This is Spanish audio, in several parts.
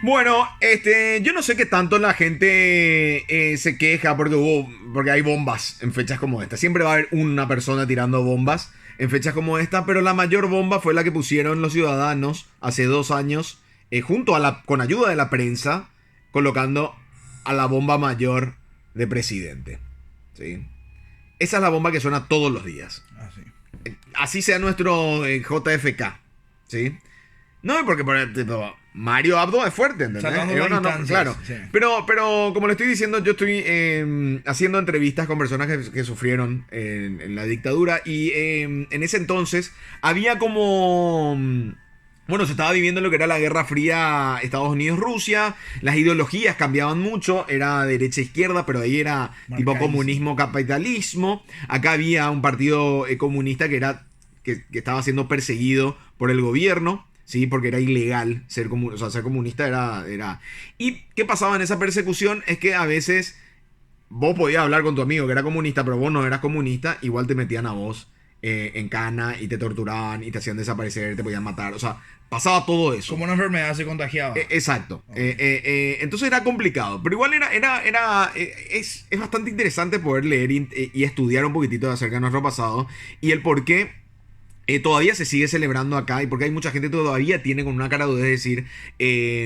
Bueno, yo no sé qué tanto la gente se queja porque hay bombas en fechas como esta. Siempre va a haber una persona tirando bombas en fechas como esta, pero la mayor bomba fue la que pusieron los ciudadanos hace 2 años, con ayuda de la prensa, colocando a la bomba mayor de presidente. ¿Sí? Esa es la bomba que suena todos los días. Así. Así sea nuestro JFK. ¿Sí? No, porque por ejemplo, Mario Abdo es fuerte, ¿entendés? Sacando las instancias, claro. sí. Pero como le estoy diciendo, yo estoy haciendo entrevistas con personas que sufrieron en la dictadura. Y en ese entonces había como. Bueno, se estaba viviendo lo que era la Guerra Fría Estados Unidos-Rusia. Las ideologías cambiaban mucho. Era derecha-izquierda, pero ahí era tipo comunismo-capitalismo. Acá había un partido comunista que estaba siendo perseguido por el gobierno. Sí, porque era ilegal ser comunista era. ¿Y qué pasaba en esa persecución? Es que a veces vos podías hablar con tu amigo que era comunista, pero vos no eras comunista, igual te metían a vos en cana y te torturaban y te hacían desaparecer, te podían matar. O sea, pasaba todo eso. Como una enfermedad se contagiaba. Exacto. Okay. Entonces era complicado. Pero igual es bastante interesante poder leer y estudiar un poquitito acerca de nuestro pasado y el por qué. Todavía se sigue celebrando acá y porque hay mucha gente que todavía tiene con una cara de decir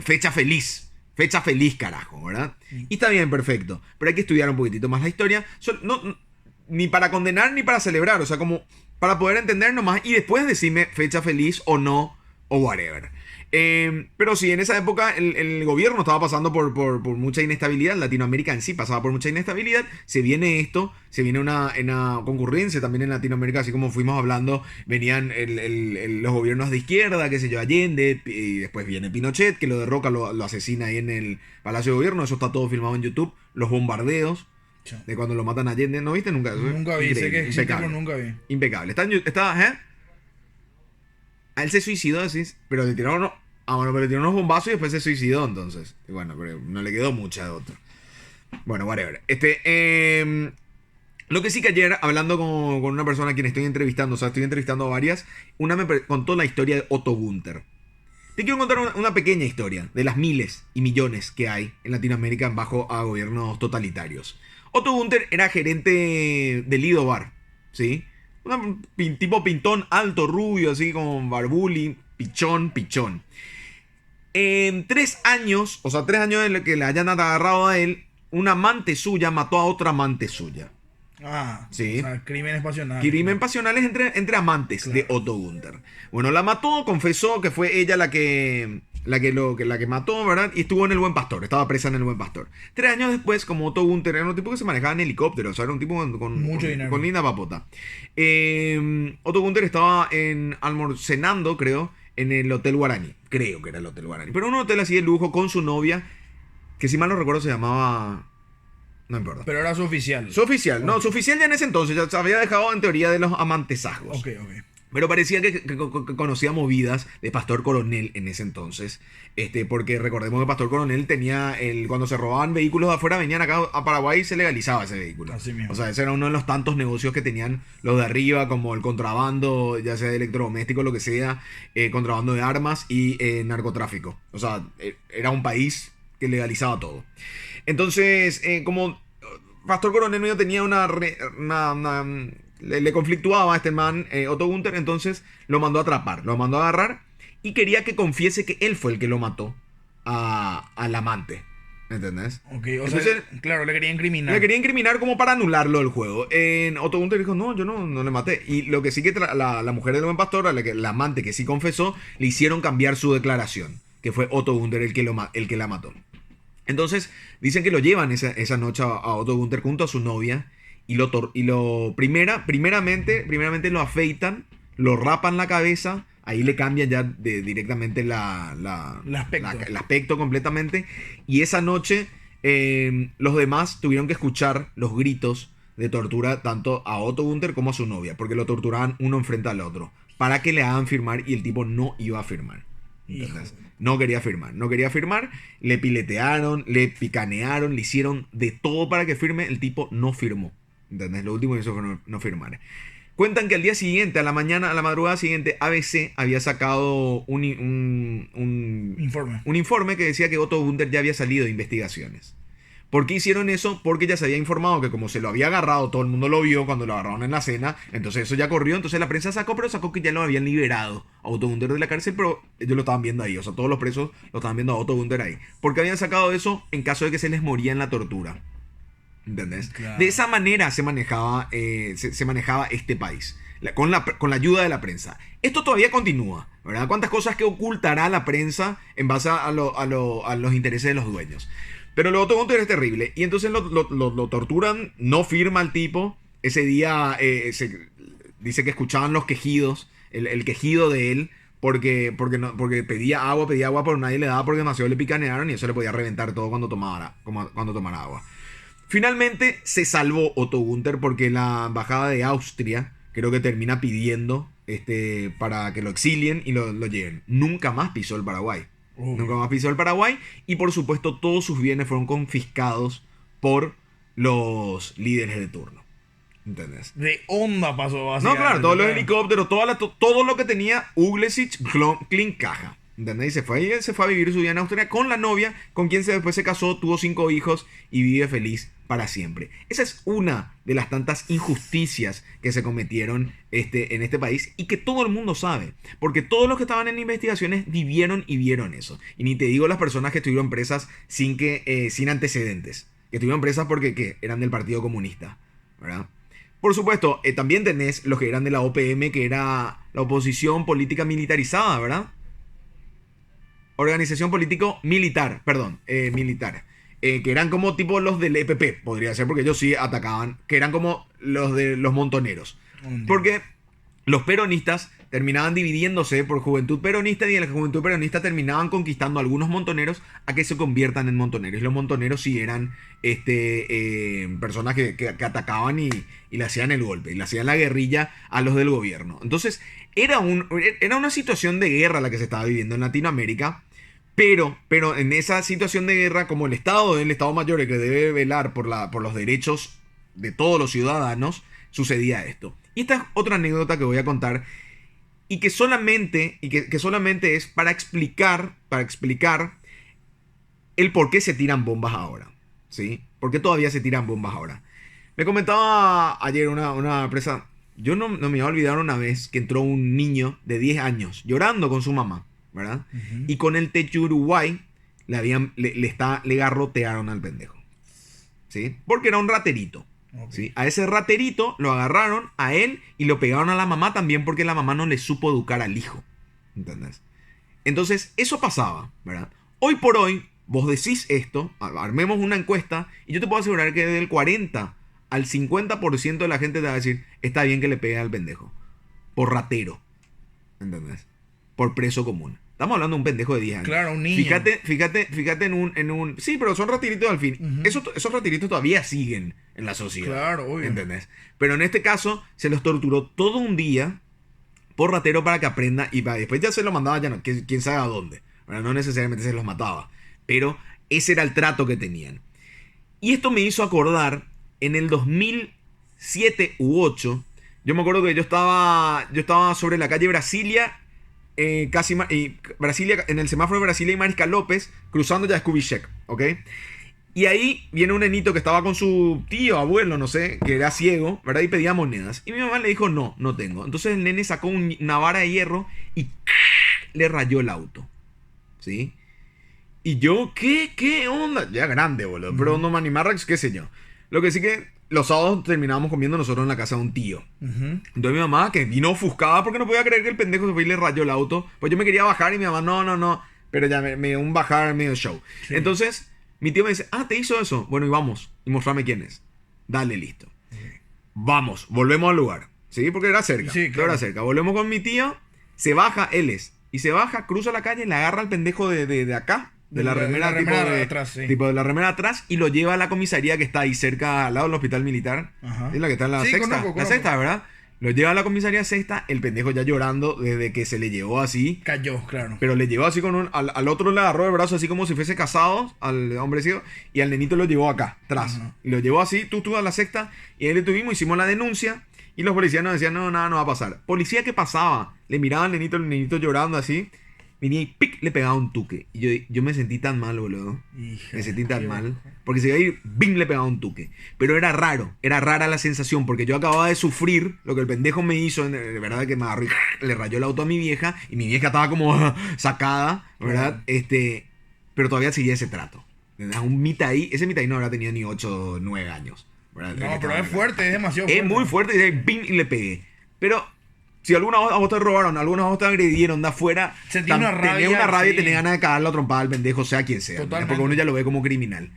fecha feliz. Fecha feliz, carajo, ¿verdad? Y está bien, perfecto. Pero hay que estudiar un poquitito más la historia. Ni para condenar ni para celebrar. O sea, como para poder entender nomás y después decirme fecha feliz o no o whatever. Pero sí, en esa época el gobierno estaba pasando por mucha inestabilidad. Latinoamérica en sí pasaba por mucha inestabilidad. Se viene una concurrencia también en Latinoamérica, así como fuimos hablando. Venían los gobiernos de izquierda, qué sé yo, Allende, y después viene Pinochet, que lo derroca, lo asesina ahí en el Palacio de Gobierno. Eso está todo filmado en YouTube. Los bombardeos de cuando lo matan a Allende. ¿No viste nunca? Nunca vi, sé que existe, pero nunca vi. Impecable. A él se suicidó, decís, pero le tiraron. Bueno, pero le tiraron unos bombazos y después se suicidó, entonces. Y bueno, pero no le quedó mucha de otra. Bueno, whatever. Lo que sí que ayer, hablando con una persona a quien estoy entrevistando, o sea, estoy entrevistando a varias, una me contó la historia de Otto Günther. Te quiero contar una pequeña historia de las miles y millones que hay en Latinoamérica bajo a gobiernos totalitarios. Otto Günther era gerente del Lido Bar, ¿sí? Tipo pintón alto, rubio, así como barbuli, pichón. En 3 años, o sea, 3 años de que le hayan agarrado a él, una amante suya mató a otra amante suya. Sí. O sea, crímenes pasionales. Crímenes pasionales entre amantes, claro, de Otto Günther. Bueno, la mató, confesó que fue ella la que mató, ¿verdad? Y estuvo en el Buen Pastor, estaba presa en el Buen Pastor. 3 años después, como Otto Günther era un tipo que se manejaba en helicóptero, o sea, era un tipo con mucho dinero, con linda papota. Otto Günther estaba almacenando, creo, en el Hotel Guaraní. Creo que era el Hotel Guaraní. Pero un hotel así de lujo con su novia, que si mal no recuerdo se llamaba... No importa. Pero era su oficial. Su oficial. No, su oficial ya en ese entonces ya se había dejado en teoría de los amantesazgos. Ok. Pero parecía que conocía movidas de Pastor Coronel en ese entonces. Porque recordemos que Pastor Coronel tenía cuando se robaban vehículos de afuera, venían acá a Paraguay y se legalizaba ese vehículo. Así mismo. O sea, ese era uno de los tantos negocios que tenían los de arriba, como el contrabando, ya sea de electrodomésticos, lo que sea, contrabando de armas y narcotráfico. O sea, era un país que legalizaba todo. Entonces, como Pastor Coronel medio tenía le conflictuaba a este man, Otto Günther, entonces lo mandó a atrapar, lo mandó a agarrar y quería que confiese que él fue el que lo mató al amante. ¿Entendés? Ok, entonces, sea, claro, le quería incriminar. Le quería incriminar como para anularlo del juego. Otto Günther dijo, no, yo no le maté. Y lo que sí que la mujer del Buen Pastor, la amante que sí confesó, le hicieron cambiar su declaración, que fue Otto Günther el que la mató. Entonces, dicen que lo llevan esa noche a Otto Günther junto a su novia primeramente lo afeitan, lo rapan la cabeza, ahí le cambian ya directamente el aspecto completamente. Y esa noche los demás tuvieron que escuchar los gritos de tortura tanto a Otto Günther como a su novia, porque lo torturaban uno enfrente al otro, para que le hagan firmar y el tipo no iba a firmar. Entonces, no quería firmar, le piletearon, le picanearon, le hicieron de todo para que firme, el tipo no firmó. ¿Entendés? Lo último que hizo fue no firmar. Cuentan que al día siguiente, a la mañana, a la madrugada siguiente, ABC había sacado un informe que decía que Otto Günther ya había salido de investigaciones. ¿Por qué hicieron eso? Porque ya se había informado que como se lo había agarrado, todo el mundo lo vio cuando lo agarraron en la cena, entonces eso ya corrió, entonces la prensa sacó que ya lo habían liberado a Otto Günther de la cárcel, pero ellos lo estaban viendo ahí, o sea, todos los presos lo estaban viendo a Otto Günther ahí. Porque habían sacado eso en caso de que se les moría en la tortura. ¿Entendés? Claro. De esa manera se manejaba este país. Con la ayuda de la prensa. Esto todavía continúa, ¿verdad? ¿Cuántas cosas que ocultará la prensa en base a los intereses de los dueños? Pero lo de Otto Günther es terrible. Y entonces lo torturan, no firma el tipo. Ese día dice que escuchaban los quejidos, el quejido de él, porque pedía agua, pero nadie le daba porque demasiado le picanearon y eso le podía reventar todo cuando tomara agua. Finalmente se salvó Otto Günther porque la embajada de Austria creo que termina pidiendo para que lo exilien y lo lleven. Nunca más pisó el Paraguay. Nunca más pisó el Paraguay y por supuesto todos sus bienes fueron confiscados por los líderes de turno. ¿Entendés? De onda pasó así. No, claro, todos los helicópteros, todo lo que tenía Uglesic, clean caja. ¿Entendés? Y se fue a vivir su vida en Austria con la novia, con quien después se casó, tuvo 5 hijos y vive feliz para siempre. Esa es una de las tantas injusticias que se cometieron en este país y que todo el mundo sabe. Porque todos los que estaban en investigaciones vivieron y vieron eso. Y ni te digo las personas que estuvieron presas sin antecedentes. Que estuvieron presas porque eran del Partido Comunista, ¿verdad? Por supuesto, también tenés los que eran de la OPM, que era la oposición política militarizada, ¿verdad? Organización político-militar, militar. Que eran como tipo los del EPP, podría ser, porque ellos sí atacaban, que eran como los de los montoneros. Porque los peronistas terminaban dividiéndose por juventud peronista y en la juventud peronista terminaban conquistando a algunos montoneros a que se conviertan en montoneros. Y los montoneros sí eran personas que atacaban y le hacían el golpe, y le hacían la guerrilla a los del gobierno. Entonces era una situación de guerra la que se estaba viviendo en Latinoamérica. Pero en esa situación de guerra, como el Estado Mayor, el que debe velar por los derechos de todos los ciudadanos, sucedía esto. Y esta es otra anécdota que voy a contar y que solamente es para explicar el por qué se tiran bombas ahora, ¿sí? ¿Por qué todavía se tiran bombas ahora? Me comentaba ayer una presa, yo no me voy a olvidar una vez que entró un niño de 10 años llorando con su mamá, ¿verdad? Uh-huh. Y con el Techo Uruguay le garrotearon al pendejo, ¿sí? Porque era un raterito. Okay. ¿Sí? A ese raterito lo agarraron a él y lo pegaron a la mamá también porque la mamá no le supo educar al hijo. ¿Entendés? Entonces, eso pasaba, ¿verdad? Hoy por hoy, vos decís esto, armemos una encuesta y yo te puedo asegurar que del 40 al 50% de la gente te va a decir, está bien que le pegue al pendejo. Por ratero. ¿Entendés? Por preso común. Estamos hablando de un pendejo de 10 años. Claro, un niño. Fíjate en un... Sí, pero son ratiritos al fin. Uh-huh. Esos ratiritos todavía siguen en la sociedad. Claro, obvio. ¿Entendés? Pero en este caso se los torturó todo un día por ratero para que aprenda y después ya se los mandaba, ya no, quién sabe a dónde. Bueno, no necesariamente se los mataba. Pero ese era el trato que tenían. Y esto me hizo acordar en el 2007 u 2008. Yo me acuerdo que yo estaba sobre la calle Brasilia... Brasilia, en el semáforo de Brasilia y Mariscal López, cruzando ya Skubishek, ¿ok? Y ahí viene un nenito que estaba con su tío, abuelo, no sé, que era ciego, ¿verdad? Y pedía monedas. Y mi mamá le dijo, no tengo. Entonces el nene sacó una vara de hierro y le rayó el auto, ¿sí? Y yo, ¿qué onda? Ya grande, boludo, pero no me animaba, qué sé yo. Lo que sí que... Los sábados terminábamos comiendo nosotros en la casa de un tío. Uh-huh. Entonces mi mamá, que vino ofuscada porque no podía creer que el pendejo se fue y le rayó el auto. Pues yo me quería bajar y mi mamá, no. Pero ya me dio un bajar medio show. Sí. Entonces mi tío me dice, ¿te hizo eso? Bueno, y vamos. Y mostrame quién es. Dale, listo. Vamos, volvemos al lugar. ¿Sí? Porque era cerca. Sí, claro. Era cerca. Volvemos con mi tío. Se baja, él es. Y se baja, cruza la calle, le agarra al pendejo de acá. De la remera de atrás, sí. Tipo de la remera atrás y lo lleva a la comisaría que está ahí cerca al lado del hospital militar. Ajá. Es la que está en la sexta. Conozco. Sexta, ¿verdad? Lo lleva a la comisaría sexta, el pendejo ya llorando desde que se le llevó así. Cayó, claro. Pero le llevó así al otro le agarró el brazo así como si fuese casado, al hombrecito, y al nenito lo llevó acá, atrás. Ajá. Y lo llevó así, tú a la sexta, y ahí le tuvimos, hicimos la denuncia. Y los policías nos decían, no, nada no va a pasar. Policía que pasaba, le miraba al nenito, el nenito llorando así, venía y ¡pic! Le pegaba un tuque. Y yo me sentí tan mal, boludo. Me sentí tan mal. Porque se iba a ir, ¡bing! Le pegaba un tuque. Pero era raro, era rara la sensación, porque yo acababa de sufrir lo que el pendejo me hizo, de verdad que me agarró y le rayó el auto a mi vieja, y mi vieja estaba como sacada, ¿verdad? Pero todavía seguía ese trato. Un mitaí, ese mitaí no habrá tenido ni 8 o 9 años. ¿Verdad? No, pero es fuerte, es demasiado fuerte. Es muy fuerte y ¡bing! Y le pegué. Pero si alguna vez a vos te robaron, alguna vez a vos te agredieron de afuera, sentí una rabia. Tenés una rabia y sí. tenés ganas de cagarle la trompada al pendejo, sea quien sea. Porque uno ya lo ve como criminal.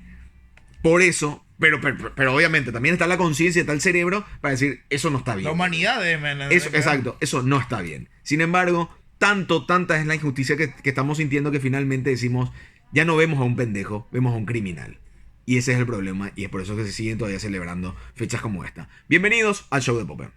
Por eso, pero obviamente también está la conciencia, está el cerebro para decir, eso no está bien. La humanidad eso, exacto, eso no está bien. Sin embargo, tanta es la injusticia que estamos sintiendo que finalmente decimos, ya no vemos a un pendejo, vemos a un criminal. Y ese es el problema, y es por eso que se siguen todavía celebrando fechas como esta. Bienvenidos al show de Popper.